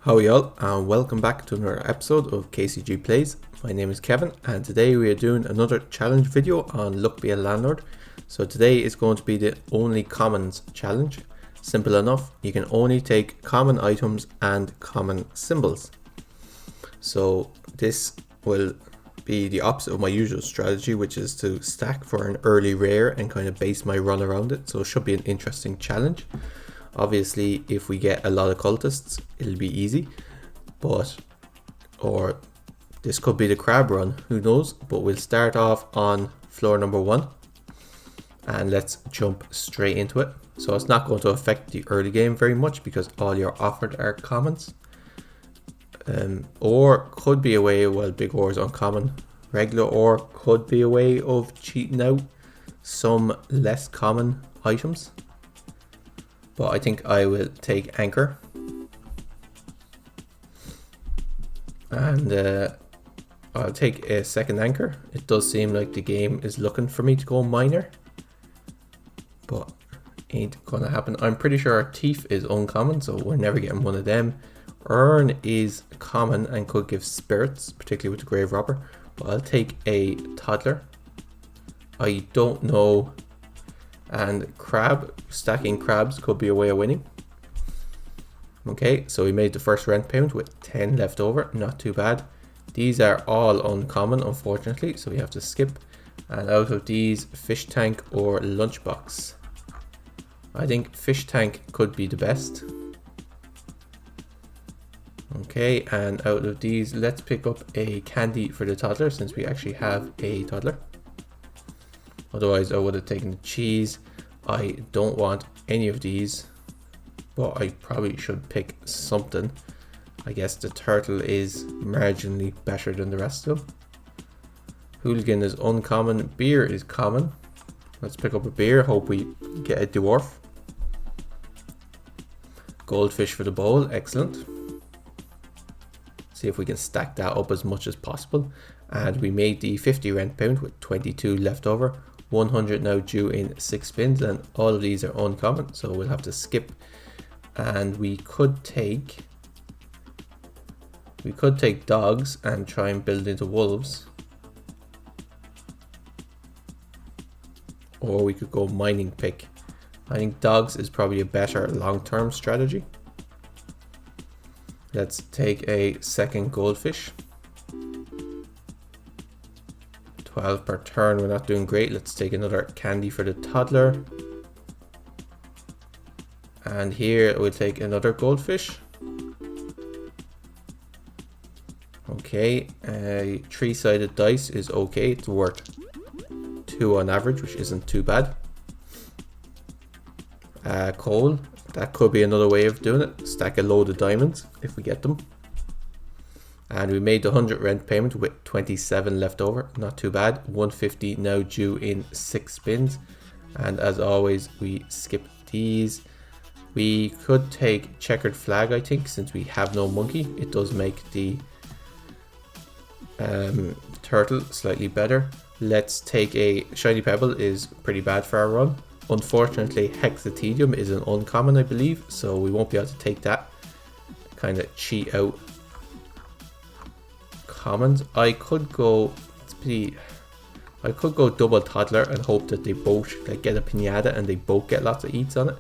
How are y'all, and welcome back to another episode of KCG Plays. My name is Kevin, and today we are doing another challenge video on Luck Be a Landlord. So today is going to be the only commons challenge. Simple enough, you can only take common items and common symbols. So this will be the opposite of my usual strategy, which is to stack for an early rare and kind of base my run around it. So it should be an interesting challenge. Obviously, if we get a lot of cultists, it'll be easy, or this could be the crab run, who knows. But we'll start off on floor number 1 and let's jump straight into it. So it's not going to affect the early game very much because all you're offered are commons. Or could be a way, well, big ore is uncommon. Regular ore could be a way of cheating out some less common items. But I think I will take anchor. And I'll take a second anchor. It does seem like the game is looking for me to go miner, but ain't gonna happen. I'm pretty sure our thief is uncommon, so we're never getting one of them. Urn is common and could give spirits, particularly with the grave robber, but I'll take a toddler. I don't know. And crab, stacking crabs could be a way of winning. Okay, so we made the first rent payment with 10 left over, not too bad. These are all uncommon, unfortunately, so we have to skip. And out of these, fish tank or lunchbox. I think fish tank could be the best. Okay, and out of these, let's pick up a candy for the toddler, since we actually have a toddler. Otherwise, I would have taken the cheese. I don't want any of these, but I probably should pick something. I guess the turtle is marginally better than the rest of them. Hooligan is uncommon. Beer is common. Let's pick up a beer. Hope we get a dwarf. Goldfish for the bowl. Excellent. See if we can stack that up as much as possible. And we made the 50 rent payment with 22 left over. 100 now due in 6 spins, and all of these are uncommon, so we'll have to skip. And we could take dogs and try and build into wolves, or we could go mining pick. I think dogs is probably a better long-term strategy. Let's take a second goldfish. 12 per turn, we're not doing great. Let's take another candy for the toddler. And here we'll take another goldfish. Okay, a 3-sided dice is okay. It's worth 2 on average, which isn't too bad. Coal, that could be another way of doing it. Stack a load of diamonds if we get them. And we made the 100 rent payment with 27 left over, not too bad. 150 now due in 6 spins. And as always, we skip these. We could take checkered flag, I think, since we have no monkey. It does make the turtle slightly better. Let's take a shiny pebble, is pretty bad for our run. Unfortunately, hexatedium is an uncommon, I believe, so we won't be able to take that. Kind of cheat out commons. I could go double toddler and hope that they both get a pinata and they both get lots of eats on it.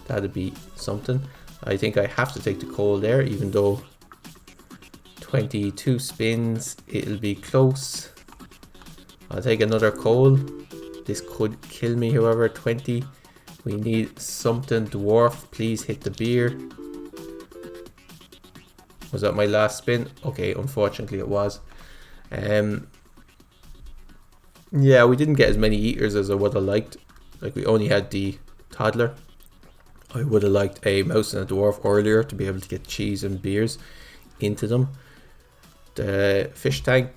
That'd be something. I think I have to take the coal there, even though 22 spins, it'll be close. I'll take another coal. This could kill me, however. 20. We need something. Dwarf, please hit the beer. Was that my last spin? Okay, unfortunately it was. Yeah, we didn't get as many eaters as I would have liked. Like, we only had the toddler. I would have liked a mouse and a dwarf earlier to be able to get cheese and beers into them. The fish tank,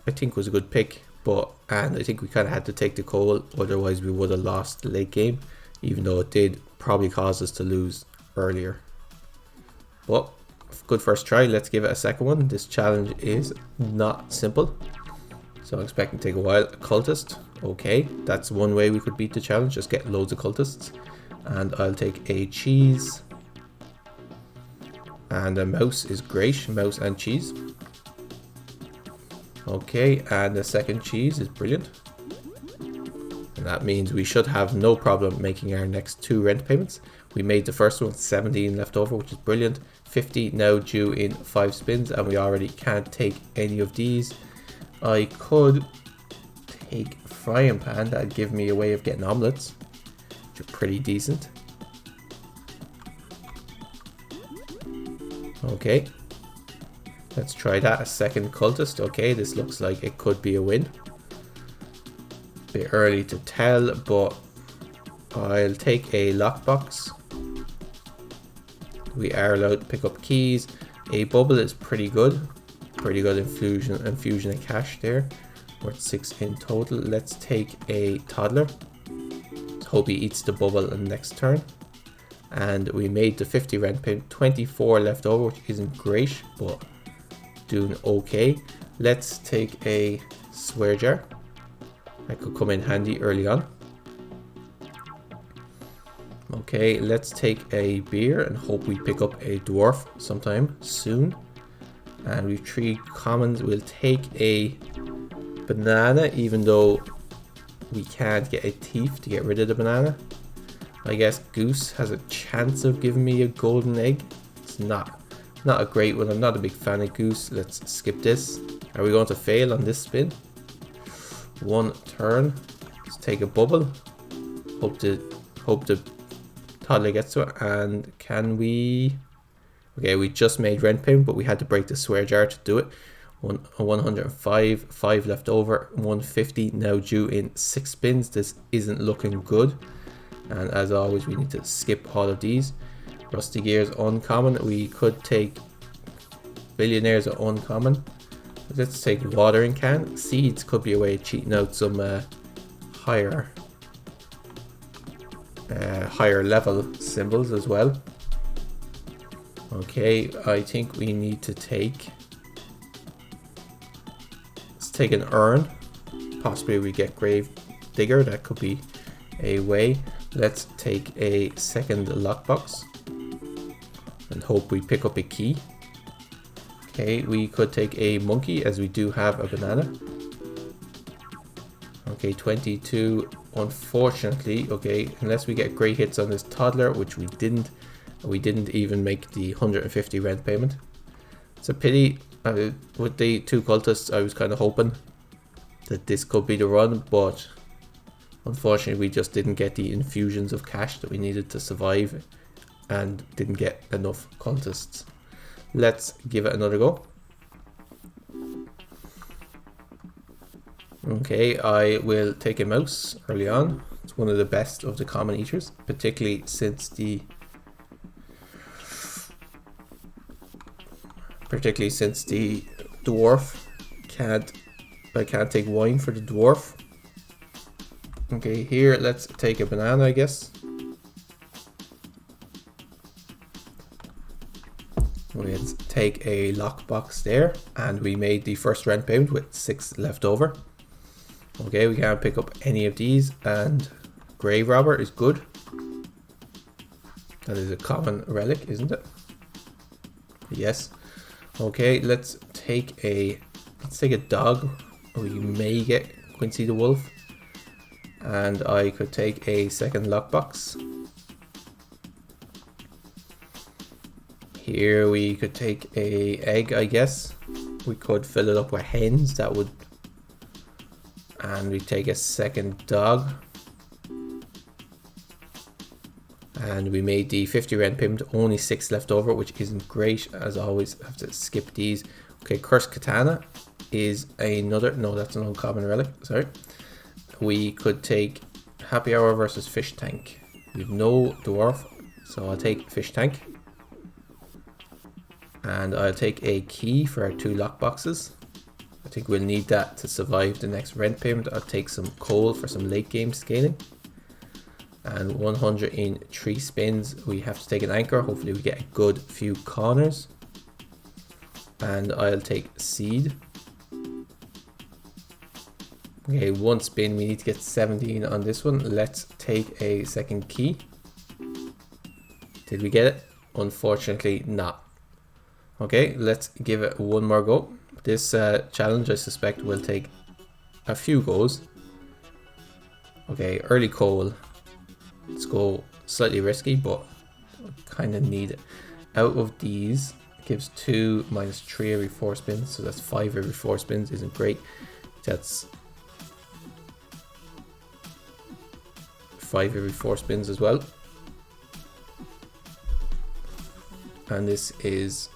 I think, was a good pick, and I think we kind of had to take the coal, otherwise we would have lost the late game, even though it did probably cause us to lose earlier. But good first try. Let's give it a second one. This challenge is not simple, so I'm expecting to take a while. A cultist, okay, that's one way we could beat the challenge, just get loads of cultists. And I'll take a cheese. And the mouse is great, mouse and cheese. Okay, and the second cheese is brilliant. And that means we should have no problem making our next 2 rent payments. We made the first one 17 left over, which is brilliant. 50 now due in 5 spins, and we already can't take any of these. I could take frying pan, that'd give me a way of getting omelets, which are pretty decent. Okay, let's try that. A second cultist. Okay, this looks like it could be a win. Bit early to tell, but I'll take a lockbox. We are allowed to pick up keys. A bubble is pretty good. Pretty good infusion of cash there. Worth 6 in total. Let's take a toddler. Let's hope he eats the bubble in the next turn. And we made the 50 rent payment. 24 left over, which isn't great, but doing okay. Let's take a swear jar. That could come in handy early on. Okay, let's take a beer and hope we pick up a dwarf sometime soon. And we've 3 commons. We'll take a banana, even though we can't get a thief to get rid of the banana. I guess goose has a chance of giving me a golden egg. It's not a great one. I'm not a big fan of goose. Let's skip this. Are we going to fail on this spin? 1 turn. Let's take a bubble. Hope the toddler gets to it. And can we? Okay, we just made rent payment, but we had to break the swear jar to do it. 105, 5 left over, 150 now due in 6 spins. This isn't looking good. And as always, we need to skip all of these. Rusty Gears uncommon. We could take Billionaires are uncommon. Let's take watering can. Seeds could be a way of cheating out some higher level symbols as well. Okay, I think we need to take. Let's take an urn. Possibly we get grave digger. That could be a way. Let's take a second lockbox and hope we pick up a key. Okay, we could take a monkey as we do have a banana. Okay, 22. Unfortunately, okay, unless we get great hits on this toddler, which we didn't even make the 150 rent payment. It's a pity. With the 2 cultists, I was kind of hoping that this could be the run, but unfortunately we just didn't get the infusions of cash that we needed to survive and didn't get enough cultists. Let's give it another go. Okay, I will take a mouse early on. It's one of the best of the common eaters, particularly since the dwarf I can't take wine for the dwarf. Okay, here let's take a banana, I guess. Let's take a lockbox there, and we made the first rent payment with 6 left over. Okay, we can't pick up any of these, and grave robber is good. That is a common relic, isn't it? Yes. Okay, let's take a dog. We may get Quincy the wolf. And I could take a second lockbox. Here we could take a egg, I guess. We could fill it up with hens, that would. And we take a second dog. And we made the 50 rent payment, only 6 left over, which isn't great. As always, I have to skip these. Okay, Cursed Katana is another, no, that's an uncommon relic, sorry. We could take Happy Hour versus Fish Tank. We have no dwarf, so I'll take Fish Tank. And I'll take a key for our 2 lockboxes. I think we'll need that to survive the next rent payment. I'll take some coal for some late game scaling. And 100 in 3 spins. We have to take an anchor. Hopefully we get a good few corners. And I'll take seed. Okay, 1 spin. We need to get 17 on this one. Let's take a second key. Did we get it? Unfortunately not. Okay, let's give it one more go. This challenge I suspect will take a few goes. Okay, early coal. Let's go slightly risky, but kind of need it. Out of these, gives 2 minus 3 every 4 spins, so that's 5 every 4 spins. Isn't great. That's 5 every 4 spins as well. And this is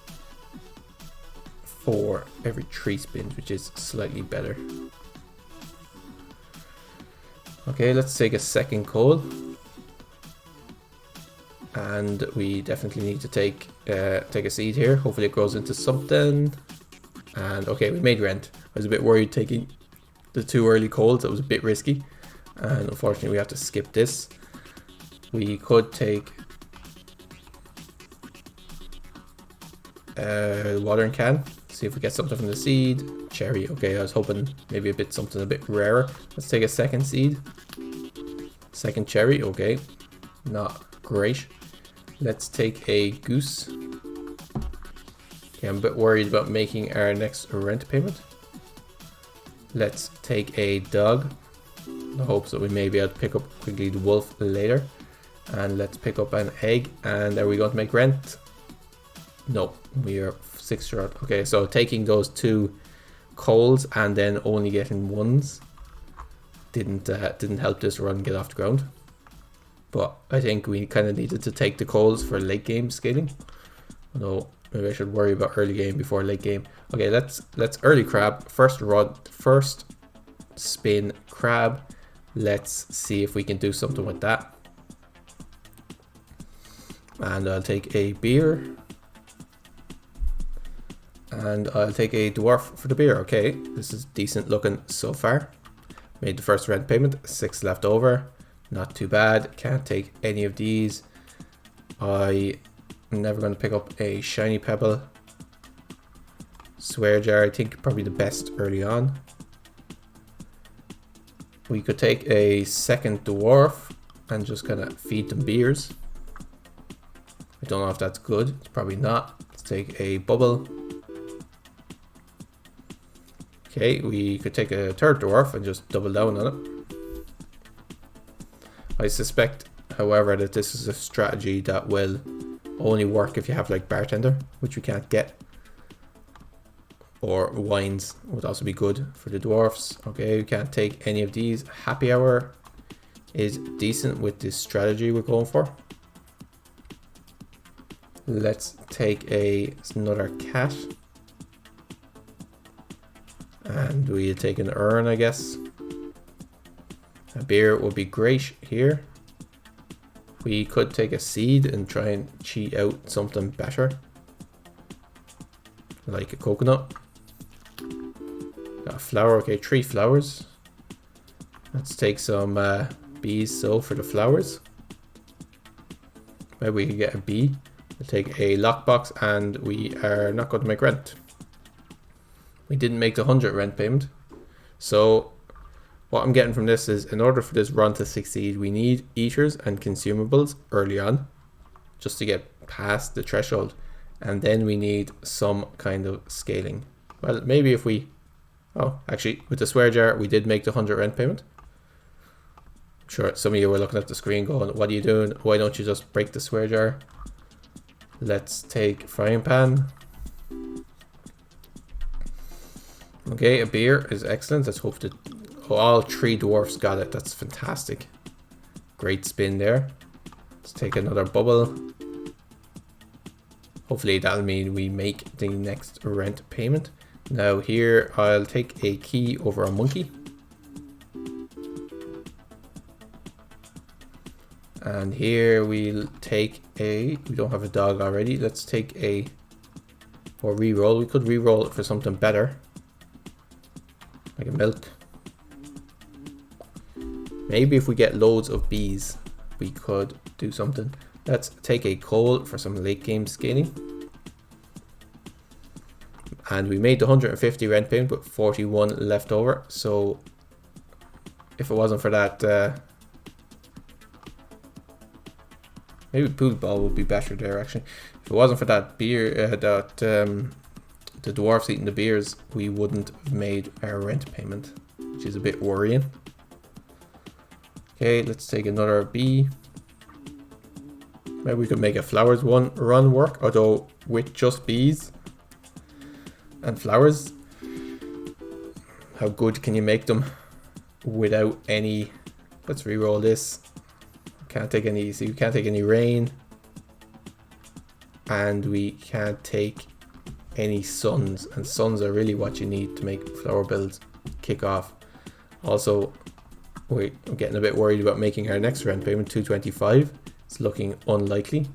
4 every 3 spins, which is slightly better. Okay, let's take a second coal. And we definitely need to take a seed here. Hopefully it grows into something. And okay, we made rent. I was a bit worried taking the 2 early coals. That was a bit risky. And unfortunately we have to skip this. We could take watering can. See if we get something from the seed. Cherry. Okay, I was hoping maybe something a bit rarer. Let's take a second seed. Second cherry. Okay, not great. Let's take a goose. Okay, I'm a bit worried about making our next rent payment. Let's take a dog. In the hopes that we may be able to pick up quickly the wolf later. And let's pick up an egg. And are we going to make rent? No, we are 6 short. Okay, so taking those 2 coals and then only getting 1s didn't help this run get off the ground. But I think we kind of needed to take the coals for late game scaling. Although maybe I should worry about early game before late game. Okay, let's early crab. First spin crab. Let's see if we can do something with that. And I'll take a beer. And I'll take a dwarf for the beer. Okay, this is decent looking so far. Made the first rent payment. 6 left over. Not too bad. Can't take any of these. I'm never going to pick up a shiny pebble. Swear jar, I think probably the best early on. We could take a second dwarf and just kind of feed them beers. I don't know if that's good. It's probably not. Let's take a bubble. Okay, we could take a third dwarf and just double down on it. I suspect, however, that this is a strategy that will only work if you have like bartender, which we can't get. Or wines would also be good for the dwarfs. Okay, we can't take any of these. Happy hour is decent with this strategy we're going for. Let's take another cat. And we take an urn, I guess. A beer would be great here. We could take a seed and try and cheat out something better. Like a coconut. Got a flower, okay, 3 flowers. Let's take some bees so for the flowers. Maybe we could get a bee. We'll take a lockbox and we are not going to make rent. We didn't make the 100 rent payment. So what I'm getting from this is in order for this run to succeed, we need eaters and consumables early on just to get past the threshold. And then we need some kind of scaling. Well, maybe if we... Oh, actually, with the swear jar, we did make the 100 rent payment. I'm sure some of you were looking at the screen going, what are you doing? Why don't you just break the swear jar? Let's take frying pan. Okay, a beer is excellent. Let's hope that all 3 dwarfs got it. That's fantastic. Great spin there. Let's take another bubble. Hopefully that'll mean we make the next rent payment. Now here I'll take a key over a monkey. And here we'll take we don't have a dog already. Let's take or re-roll. We could re-roll it for something better. Like a milk. Maybe if we get loads of bees, we could do something. Let's take a coal for some late game scaling. And we made the 150 rent payment with 41 left over. So if it wasn't for that, maybe pool ball would be better there actually. If it wasn't for that beer, the dwarfs eating the beers, we wouldn't have made our rent payment, which is a bit worrying. Okay, let's take another bee. Maybe we could make a flowers run work, although with just bees and flowers, how good can you make them without any? Let's re-roll this. Can't take any. See, we can't take any rain, and we can't take any suns. And suns are really what you need to make flower builds kick off. Also, we're getting a bit worried about making our next rent payment. 225. It's looking unlikely.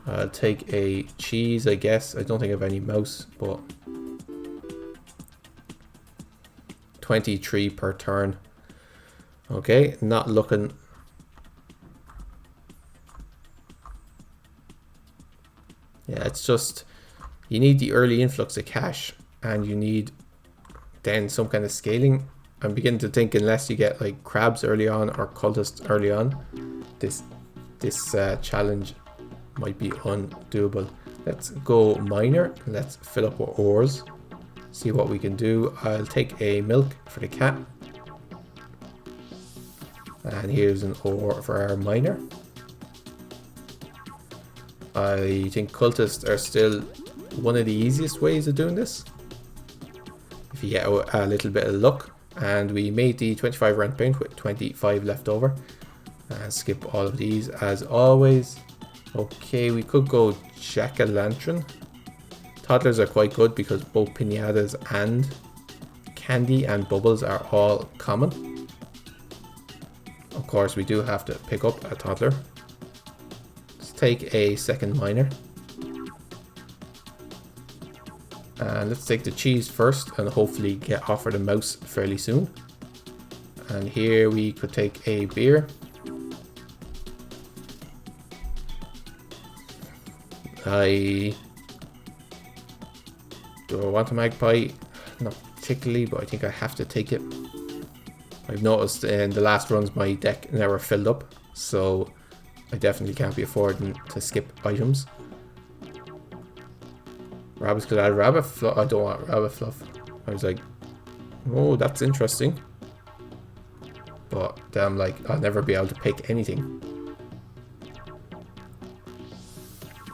I'll take a cheese, I guess. I don't think I have any mouse, but 23 per turn. Okay, not looking. Yeah, it's just you need the early influx of cash, and you need then some kind of scaling. I'm beginning to think unless you get like crabs early on or cultists early on, this challenge might be undoable. Let's go miner. Let's fill up with ores. See what we can do. I'll take a milk for the cat. And here's an ore for our miner. I think cultists are still one of the easiest ways of doing this, if you get a little bit of luck. And we made the 25 rent payment with 25 left over. And skip all of these as always. Okay, we could go jack-o'-lantern. Toddlers are quite good because both pinatas and candy and bubbles are all common. Of course, we do have to pick up a toddler. Let's take a second miner. And let's take the cheese first and hopefully get offered a mouse fairly soon. And here we could take a beer. Do I want a magpie? Not particularly, but I think I have to take it. I've noticed in the last runs my deck never filled up, so I definitely can't be affording to skip items. Rabbits could add rabbit fluff. I don't want rabbit fluff. I was like, oh, that's interesting. But then I'm like, I'll never be able to pick anything.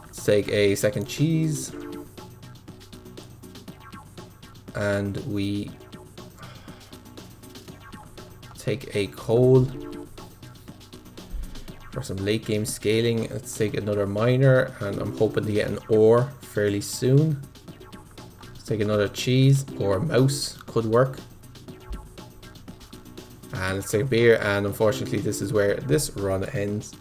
Let's take a second cheese. And we take a coal for some late game scaling. Let's take another miner, and I'm hoping to get an ore fairly soon. Let's take another cheese or mouse, could work. And let's take a beer, and unfortunately this is where this run ends.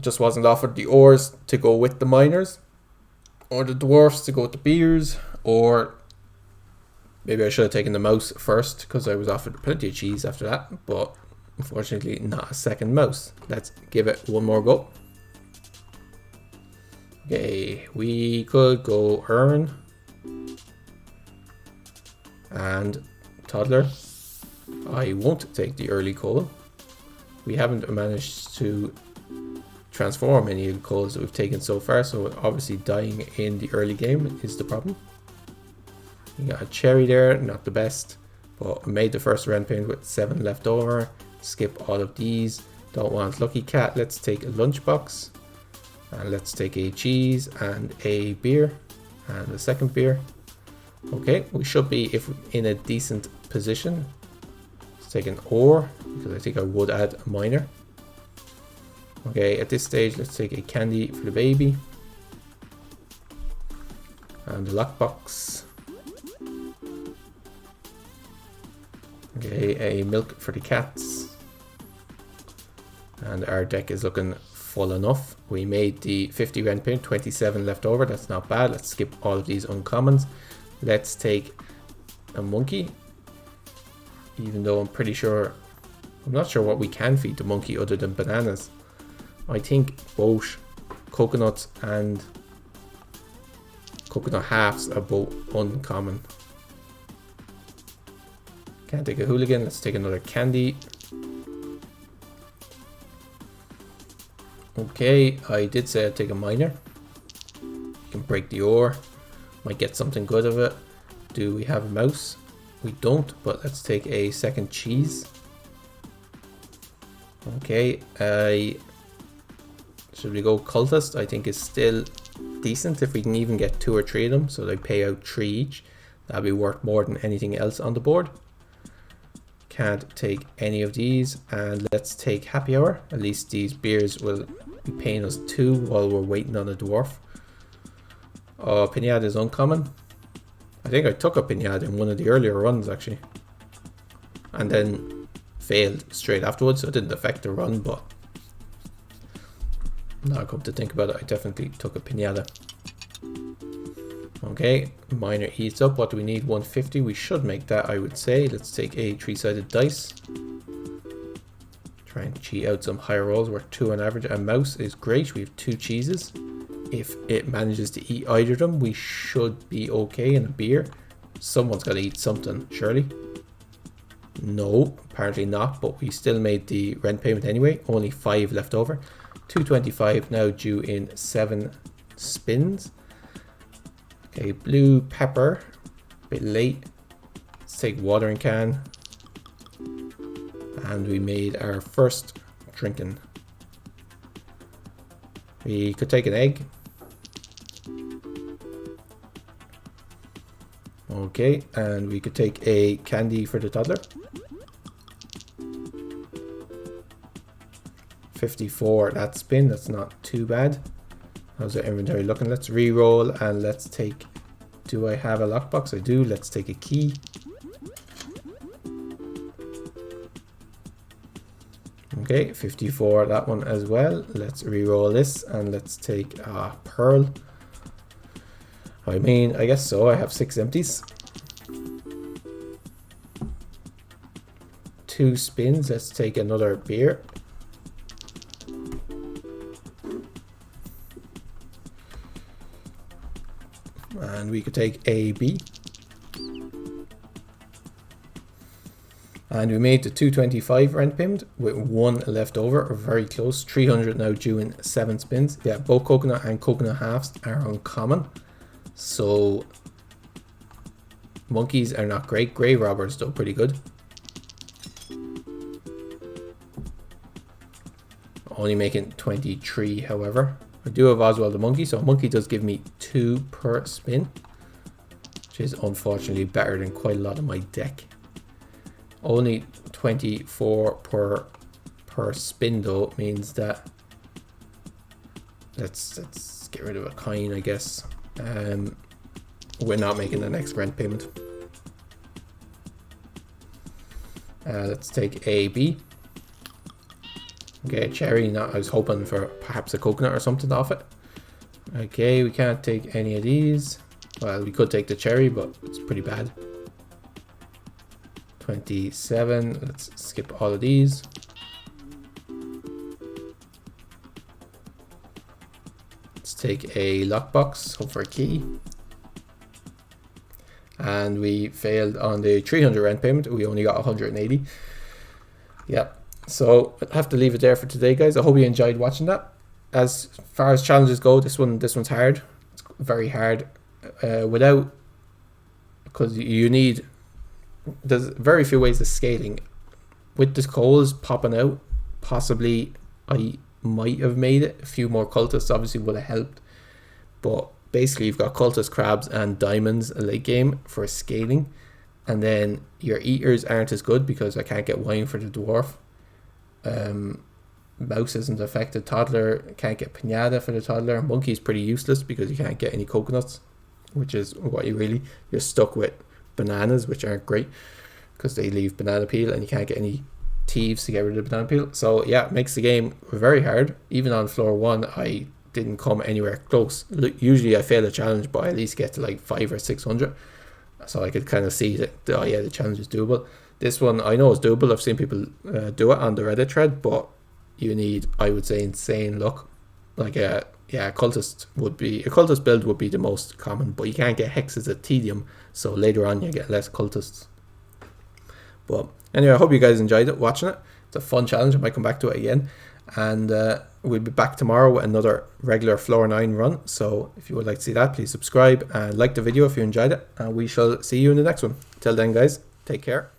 Just wasn't offered the ores to go with the miners, or the dwarfs to go with the beers, or maybe I should have taken the mouse first because I was offered plenty of cheese after that, but unfortunately not a second mouse. Let's give it one more go. Okay, we could go Earn and Toddler. I won't take the early coal. We haven't managed to transform any of the coals that we've taken so far, so obviously dying in the early game is the problem. You got a cherry there, not the best, but made the first rent payment with 7 left over. Skip all of these. Don't want lucky cat. Let's take a lunchbox, and let's take a cheese and a beer and a second beer. Okay, we should be in a decent position. Let's take an ore because I think I would add a miner. Okay, at this stage, let's take a candy for the baby. And the lockbox. Okay, a milk for the cats. And our deck is looking full enough. We made the 50 rent payment, 27 left over. That's not bad. Let's skip all of these uncommons. Let's take a monkey. Even though I'm not sure what we can feed the monkey other than bananas. I think both coconuts and coconut halves are both uncommon. Can't take a hooligan. Let's take another candy. Okay, I did say I'd take a miner. You can break the ore. Might get something good of it. Do we have a mouse? We don't, but let's take a second cheese. Okay, should we go cultist? I think is still decent if we can even get 2 or 3 of them. So they pay out 3 each. That'd be worth more than anything else on the board. Can't take any of these, and let's take happy hour. At least these beers will be paying us 2 while we're waiting on a dwarf. Oh, pinata is uncommon. I think I took a pinata in one of the earlier runs actually, and then failed straight afterwards, so it didn't affect the run, but now I come to think about it, I definitely took a pinata. Okay, miner eats up. What do we need? 150. We should make that, I would say. Let's take a 3-sided dice. Try and cheat out some higher rolls. We're 2 on average. A mouse is great. We have 2 cheeses. If it manages to eat either of them, we should be okay. And a beer. Someone's got to eat something, surely. No, apparently not. But we still made the rent payment anyway. Only 5 left over. 225 now due in 7 spins. Okay, blue pepper, a bit late. Let's take watering can. And we made our first drinking. We could take an egg. Okay, and we could take a candy for the toddler. 54, that spin, that's not too bad. How's our inventory looking? Let's re-roll and let's take... Do I have a lockbox? I do. Let's take a key. Okay, 54, that one as well. Let's re-roll this and let's take a pearl. I mean, I guess so. I have 6 empties. 2 spins. Let's take another beer. And we could take a B. And we made the 225 rent payment with 1 left over, or very close. 300 now due in 7 spins. Yeah, both coconut and coconut halves are uncommon. So monkeys are not great. Grey robber is still pretty good. Only making 23, however. I do have Oswald the monkey, so a monkey does give me 2 per spin, which is unfortunately better than quite a lot of my deck. Only 24 per spin though means that let's get rid of a coin, I guess. We're not making the next rent payment. Let's take a B. Okay, cherry. Not. I was hoping for perhaps a coconut or something off it. Okay, we can't take any of these. Well, we could take the cherry, but it's pretty bad. 27. Let's skip all of these. Let's take a lockbox. Hope for a key. And we failed on the 300 rent payment. We only got 180. Yep. So I'll have to leave it there for today, guys. I hope you enjoyed watching that. As far as challenges go, this one's hard. It's very hard. Because you need... There's very few ways of scaling. With the coals popping out, possibly I might have made it. A few more cultists obviously would have helped. But basically you've got cultist crabs and diamonds late game for scaling. And then your eaters aren't as good because I can't get wine for the dwarf. Mouse isn't affected. Toddler can't get pinata for the toddler. Monkey is pretty useless because you can't get any coconuts, which is what you're stuck with. Bananas, which aren't great because they leave banana peel, and you can't get any thieves to get rid of the banana peel. So yeah, it makes the game very hard. Even on floor 1, I didn't come anywhere close. Usually I fail a challenge, but I at least get to like 500 or 600, so I could kind of see that, oh yeah, the challenge is doable. This one I know is doable. I've seen people do it on the Reddit thread, but you need, I would say, insane luck. Like a cultist build would be the most common, but you can't get hexes at tedium, so later on you get less cultists. But anyway, I hope you guys enjoyed watching it. It's a fun challenge. I might come back to it again. And we'll be back tomorrow with another regular floor 9 run. So if you would like to see that, please subscribe and like the video if you enjoyed it. And we shall see you in the next one. Till then, guys, take care.